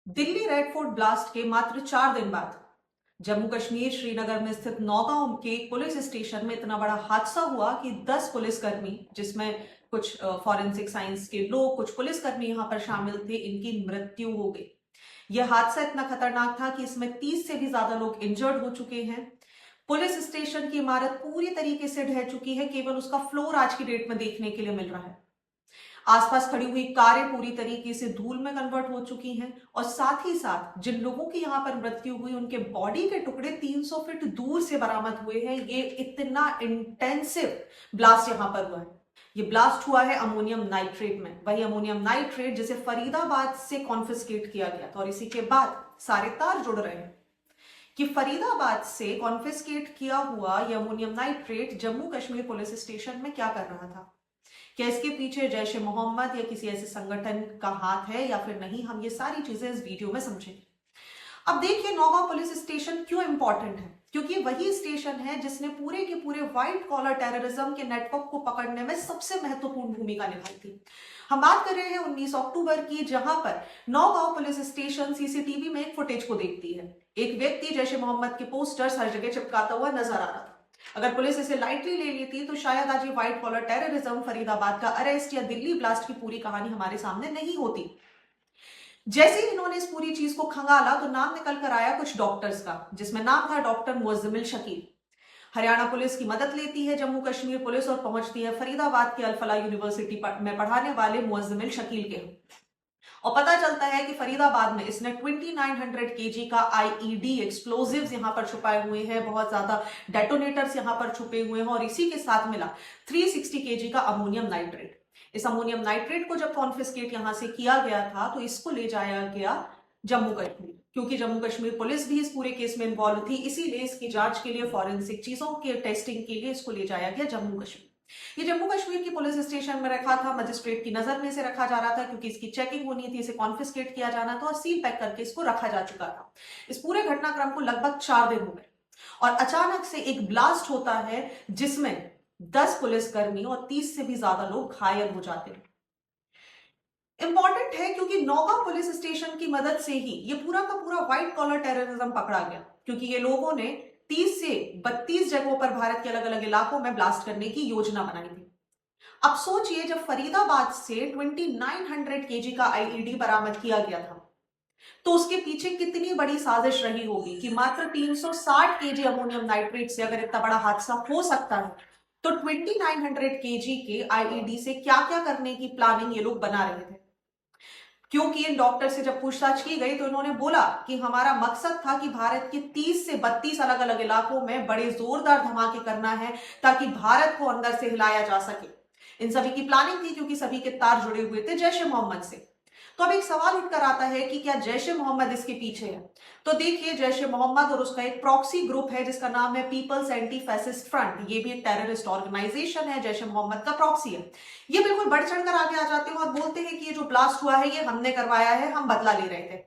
Delhi red fort blast के मात्र 4 दिन बाद जम्मू कश्मीर श्रीनगर में स्थित नौगांव के एक पुलिस स्टेशन में इतना बड़ा हादसा हुआ कि 10 पुलिसकर्मी, जिसमें कुछ फॉरेंसिक साइंस के लोग, कुछ पुलिसकर्मी यहां पर शामिल थे, इनकी मृत्यु हो गई। यह हादसा इतना खतरनाक था कि इसमें 30 से भी ज्यादा लोग इंजर्ड हो चुके हैं। पुलिस स्टेशन की इमारत पूरी तरीके से ढह चुकी है, केवल उसका फ्लोर आज की डेट में देखने के लिए मिल रहा है। आसपास खड़ी हुई कारें पूरी तरीके से धूल में कन्वर्ट हो चुकी हैं और साथ ही साथ जिन लोगों की यहां पर मृत्यु हुई उनके बॉडी के टुकड़े 300 फीट दूर से बरामद हुए हैं। ये इतना इंटेंसिव ब्लास्ट यहां पर हुआ है। ये ब्लास्ट हुआ है अमोनियम नाइट्रेट में, वही अमोनियम नाइट्रेट जिसे फरीदाबाद से कॉन्फिस्केट किया गया था। और इसी के बाद सारे तार जुड़ रहे हैं कि फरीदाबाद से कॉन्फिस्केट किया हुआ यह ammonium nitrate Jammu Kashmir police station में क्या कर रहा था। क्या इसके पीछे जैश ए मोहम्मद या किसी ऐसे संगठन का हाथ है या फिर नहीं, हम ये सारी चीजें इस वीडियो में समझेंगे। अब देखिए, नौगांव पुलिस स्टेशन क्यों इंपॉर्टेंट है, क्योंकि वही स्टेशन है जिसने पूरे के पूरे व्हाइट कॉलर टेररिज्म के नेटवर्क को पकड़ने में सबसे महत्वपूर्ण भूमिका निभाई थी। हम बात कर रहे हैं 19 अक्टूबर की, जहां पर नौगांव पुलिस स्टेशन सीसीटीवी में एक फुटेज को देखती है। एक व्यक्ति जैश ए मोहम्मद के पोस्टर्स हर जगह चिपकाता हुआ नजर आ रहा था। अगर पुलिस इसे लाइटली ले लेती तो शायद आज ये व्हाइट कॉलर टेररिज्म, फरीदाबाद का अरेस्ट या दिल्ली ब्लास्ट की पूरी कहानी हमारे सामने नहीं होती। जैसे ही इन्होंने इस पूरी चीज को खंगाला तो नाम निकल कर आया कुछ डॉक्टर्स का, जिसमें नाम था डॉक्टर मुअज्जमिल शकील। हरियाणा पुलिस की मदद लेती है जम्मू कश्मीर पुलिस और पहुंचती है फरीदाबाद के अल-फलाह यूनिवर्सिटी में पढ़ाने वाले मुअज्जमिल शकील के। और पता चलता है कि फरीदाबाद में इसने 2900 केजी का आईईडी एक्सप्लोजिव्स यहां पर छुपाए हुए हैं, बहुत ज्यादा डेटोनेटर्स यहां पर छुपे हुए हैं और इसी के साथ मिला 360 केजी का अमोनियम नाइट्रेट। इस अमोनियम नाइट्रेट को जब कॉन्फिस्केट यहां से किया गया था तो इसको ले जाया गया जम्मू कश्मीर, क्योंकि जम्मू कश्मीर पुलिस भी इस पूरे केस में इन्वॉल्व थी, इसीलिए इसकी जांच के लिए, फॉरेंसिक चीजों के टेस्टिंग के लिए इसको ले जाया गया जम्मू कश्मीर। ये जम्मू कश्मीर की पुलिस स्टेशन में रखा था, मजिस्ट्रेट की नजर में से रखा जा रहा था, क्योंकि इसकी चेकिंग होनी थी, इसे कॉन्फिस्केट किया जाना था और सील पैक करके इसको रखा जा चुका था। इस पूरे घटनाक्रम को लगभग 4 दिन हो गए और अचानक से एक ब्लास्ट होता है जिसमें 10 पुलिसकर्मी और 30 से भी ज्यादा लोग घायल हो जाते हैं। इंपॉर्टेंट है क्योंकि नौगांव पुलिस स्टेशन की मदद से ही ये पूरा का पूरा व्हाइट कॉलर टेररिज्म पकड़ा गया, क्योंकि ये लोगों ने 30 से 32 जगहों पर भारत के अलग अलग इलाकों में ब्लास्ट करने की योजना बनाई थी। अब सोचिए, जब फरीदाबाद से 2900 केजी का आईईडी बरामद किया गया था तो उसके पीछे कितनी बड़ी साजिश रही होगी कि मात्र 360 केजी अमोनियम नाइट्रेट से अगर इतना बड़ा हादसा हो सकता है तो 2900 केजी के आईईडी से क्या क्या करने की प्लानिंग ये लोग बना रहे थे। क्योंकि इन डॉक्टर से जब पूछताछ की गई तो इन्होंने बोला कि हमारा मकसद था कि भारत के 30 से 32 अलग अलग इलाकों में बड़े जोरदार धमाके करना है ताकि भारत को अंदर से हिलाया जा सके। इन सभी की प्लानिंग थी क्योंकि सभी के तार जुड़े हुए थे जैश ए मोहम्मद से। तो अब एक सवाल उठकर आता है कि क्या जैश ए मोहम्मद इसके पीछे है। तो देखिए, जैश ए मोहम्मद और उसका एक प्रॉक्सी ग्रुप है जिसका नाम है पीपल्स एंटी फैसिस्ट फ्रंट। ये भी एक टेररिस्ट ऑर्गेनाइजेशन है, जैश ए मोहम्मद का प्रॉक्सी है। ये बिल्कुल बढ़ चढ़कर आगे आ जाते हैं और बोलते हैं कि ये जो ब्लास्ट हुआ है ये हमने करवाया है, हम बदला ले रहे थे।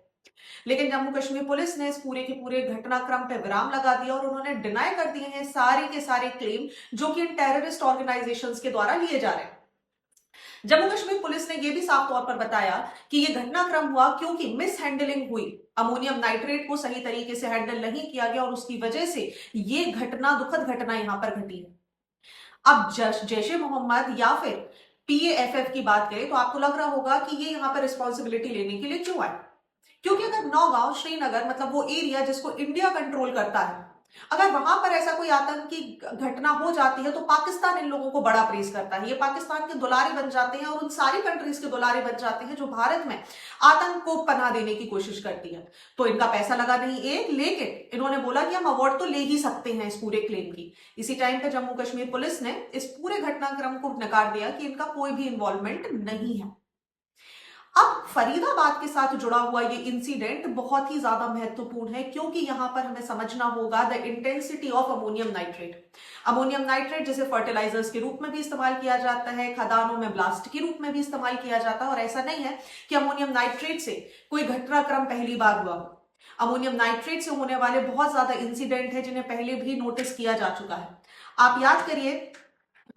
लेकिन जम्मू कश्मीर पुलिस ने इस पूरे के पूरे घटनाक्रम पे विराम लगा दिया और उन्होंने डिनाई कर दिए हैं सारे के सारे क्लेम जो कि इन टेररिस्ट ऑर्गेनाइजेशंस के द्वारा लिए जा रहे हैं। जम्मू कश्मीर पुलिस ने यह भी साफ तौर पर बताया कि यह घटनाक्रम हुआ क्योंकि मिस हैंडलिंग हुई, अमोनियम नाइट्रेट को सही तरीके से हैंडल नहीं किया गया और उसकी वजह से यह घटना, दुखद घटना यहां पर घटी है। अब जैश ए मोहम्मद या फिर पीएएफएफ की बात करें तो आपको लग रहा होगा कि ये यहां पर रिस्पॉन्सिबिलिटी लेने के लिए क्यों आए, क्योंकि अगर नौगांव, श्रीनगर, मतलब वो एरिया जिसको इंडिया कंट्रोल करता है, अगर वहां पर ऐसा कोई आतंकी घटना हो जाती है तो पाकिस्तान इन लोगों को बड़ा प्रेज करता है। ये पाकिस्तान के दुलारे बन जाते हैं और उन सारी कंट्रीज के दुलारे बन जाते हैं जो भारत में आतंक को पनाह देने की कोशिश करती है। तो इनका पैसा लगा नहीं एक, लेकिन इन्होंने बोला कि हम अवार्ड तो ले ही सकते हैं इस पूरे क्लेम की। इसी टाइम पे जम्मू कश्मीर पुलिस ने इस पूरे घटनाक्रम को नकार दिया कि इनका कोई भी इन्वॉल्वमेंट नहीं है। अब फरीदाबाद के साथ जुड़ा हुआ ये इंसिडेंट बहुत ही ज्यादा महत्वपूर्ण है क्योंकि यहां पर हमें समझना होगा the intensity of ammonium nitrate. Ammonium nitrate जिसे फर्टिलाइजर्स के रूप में भी इस्तेमाल किया जाता है, खदानों में ब्लास्ट के रूप में भी इस्तेमाल किया जाता है। और ऐसा नहीं है कि अमोनियम नाइट्रेट से कोई घटनाक्रम पहली बार हुआ हो। अमोनियम नाइट्रेट से होने वाले बहुत ज्यादा इंसिडेंट है जिन्हें पहले भी नोटिस किया जा चुका है। आप याद करिए,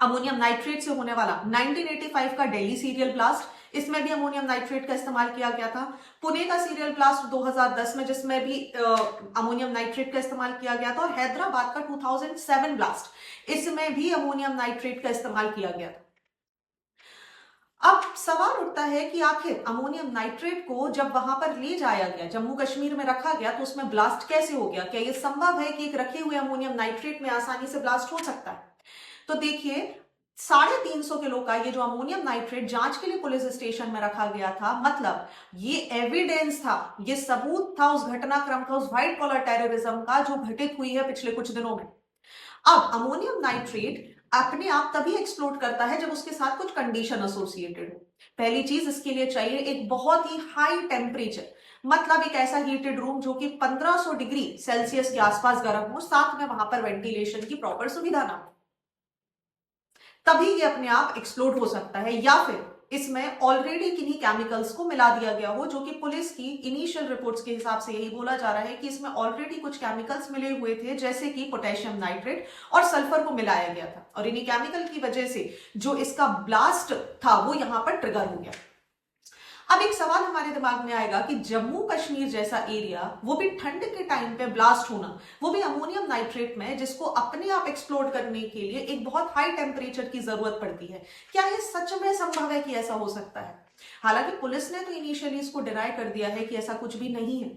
अमोनियम नाइट्रेट से होने वाला 1985 का दिल्ली सीरियल ब्लास्ट, इसमें भी अमोनियम नाइट्रेट का इस्तेमाल किया गया था। पुणे का सीरियल ब्लास्ट 2010 में, जिसमें भी अमोनियम नाइट्रेट का इस्तेमाल किया गया था। और हैदराबाद का 2007 ब्लास्ट, इसमें भी अमोनियम नाइट्रेट का इस्तेमाल किया गया था। अब सवाल उठता है कि आखिर अमोनियम नाइट्रेट को जब वहां पर ले जाया गया, जम्मू कश्मीर में रखा गया, तो उसमें ब्लास्ट कैसे हो गया? क्या यह संभव है कि एक रखे हुए अमोनियम नाइट्रेट में आसानी से ब्लास्ट हो सकता है? तो देखिए, 350 किलो का ये जो अमोनियम नाइट्रेट जांच के लिए पुलिस स्टेशन में रखा गया था, मतलब ये एविडेंस था, ये सबूत था उस घटनाक्रम का, उस व्हाइट कॉलर टेररिज्म का जो घटित हुई है पिछले कुछ दिनों में। अब अमोनियम नाइट्रेट अपने आप तभी एक्सप्लोड करता है जब उसके साथ कुछ कंडीशन एसोसिएटेड हो। पहली चीज इसके लिए चाहिए एक बहुत ही हाई टेम्परेचर, मतलब एक ऐसा हीटेड रूम जो कि 1500 डिग्री सेल्सियस के आसपास गर्म हो, साथ में वहां पर वेंटिलेशन की प्रॉपर सुविधा ना हो, तभी ये अपने आप एक्सप्लोड हो सकता है। या फिर इसमें ऑलरेडी किन्हीं केमिकल्स को मिला दिया गया हो, जो कि पुलिस की इनिशियल रिपोर्ट्स के हिसाब से यही बोला जा रहा है कि इसमें ऑलरेडी कुछ केमिकल्स मिले हुए थे, जैसे कि पोटेशियम नाइट्रेट और सल्फर को मिलाया गया था, और इन्हीं केमिकल की वजह से जो इसका ब्लास्ट था वो यहां पर ट्रिगर हो गया। अब एक सवाल हमारे दिमाग में आएगा कि जम्मू कश्मीर जैसा एरिया, वो भी ठंड के टाइम पे ब्लास्ट होना, वो भी अमोनियम नाइट्रेट में, जिसको अपने आप एक्सप्लोड करने के लिए एक बहुत हाई टेम्परेचर की जरूरत पड़ती है। क्या ये सच में संभव है कि ऐसा हो सकता है? हालांकि पुलिस ने तो इनिशियली इसको डिनाई कर दिया है कि ऐसा कुछ भी नहीं है।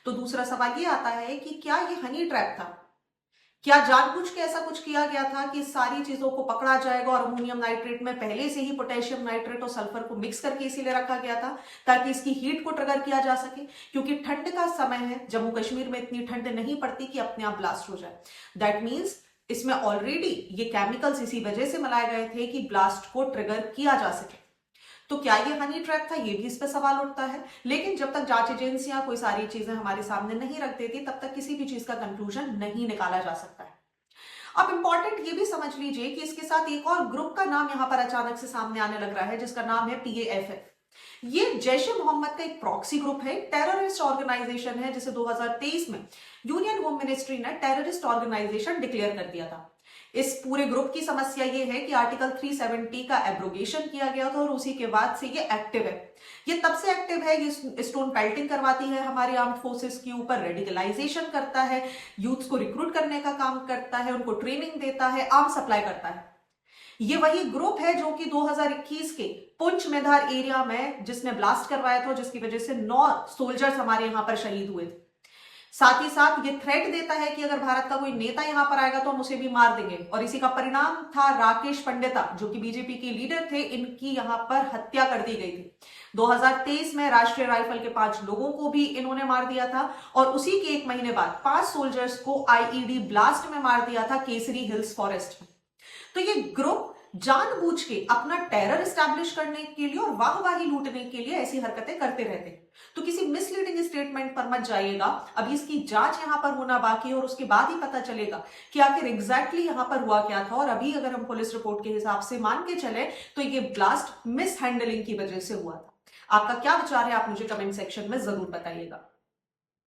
तो दूसरा सवाल ये आता है कि क्या ये हनी ट्रैप था? क्या जानबूझ के ऐसा कुछ किया गया था कि सारी चीजों को पकड़ा जाएगा और अमोनियम नाइट्रेट में पहले से ही पोटेशियम नाइट्रेट और सल्फर को मिक्स करके इसीलिए रखा गया था ताकि इसकी हीट को ट्रिगर किया जा सके? क्योंकि ठंड का समय है, जम्मू कश्मीर में इतनी ठंड नहीं पड़ती कि अपने आप ब्लास्ट हो जाए। दैट मीन्स इसमें ऑलरेडी ये केमिकल्स इसी वजह से मिलाए गए थे कि ब्लास्ट को ट्रिगर किया जा सके। तो क्या ये हनी ट्रैप था? ये भी इस पर सवाल उठता है। लेकिन जब तक जांच एजेंसियां कोई सारी चीजें हमारे सामने नहीं रख देती, तब तक किसी भी चीज का कंक्लूजन नहीं निकाला जा सकता है। अब इंपॉर्टेंट ये भी समझ लीजिए कि इसके साथ एक और ग्रुप का नाम यहां पर अचानक से सामने आने लग रहा है, जिसका नाम है PAFF। ये जैश ए मोहम्मद का एक प्रॉक्सी ग्रुप है, टेररिस्ट ऑर्गेनाइजेशन है, जिसे 2023 में यूनियन होम मिनिस्ट्री ने टेररिस्ट ऑर्गेनाइजेशन डिक्लेयर कर दिया था। इस पूरे ग्रुप की समस्या ये है कि आर्टिकल 370 का एब्रोगेशन किया गया था और उसी के बाद से ये एक्टिव है। ये तब से एक्टिव है, ये स्टोन पेल्टिंग करवाती है हमारी आर्म्ड फोर्सेस के ऊपर, रेडिकलाइजेशन करता है, यूथ को रिक्रूट करने का काम करता है, उनको ट्रेनिंग देता है, आर्म सप्लाई करता है। ये वही ग्रुप है जो कि 2021 के पुंछ मेधार एरिया में जिसने ब्लास्ट करवाया था, जिसकी वजह से 9 सोल्जर्स हमारे यहां पर शहीद हुए थे। साथ ही साथ ये थ्रेट देता है कि अगर भारत का कोई नेता यहां पर आएगा तो हम उसे भी मार देंगे, और इसी का परिणाम था राकेश पंडिता, जो कि बीजेपी के लीडर थे, इनकी यहां पर हत्या कर दी गई थी। 2023 में राष्ट्रीय राइफल के 5 लोगों को भी इन्होंने मार दिया था, और उसी के 1 महीने बाद 5 सोल्जर्स को IED ब्लास्ट में मार दिया था केसरी हिल्स फॉरेस्ट में। तो ये ग्रुप जानबूझ के अपना टेरर स्टैब्लिश करने के लिए और वाहवाही लूटने के लिए ऐसी हरकतें करते रहते हैं। तो किसी मिसलीडिंग स्टेटमेंट पर मत जाइएगा, अभी इसकी जांच यहां पर होना बाकी है और उसके बाद ही पता चलेगा कि आखिर एग्जैक्टली यहां पर हुआ क्या था। और अभी अगर हम पुलिस रिपोर्ट के हिसाब से मान के चले तो ये ब्लास्ट मिस हैंडलिंग की वजह से हुआ था। आपका क्या विचार है, आप मुझे कमेंट सेक्शन में जरूर बताइएगा।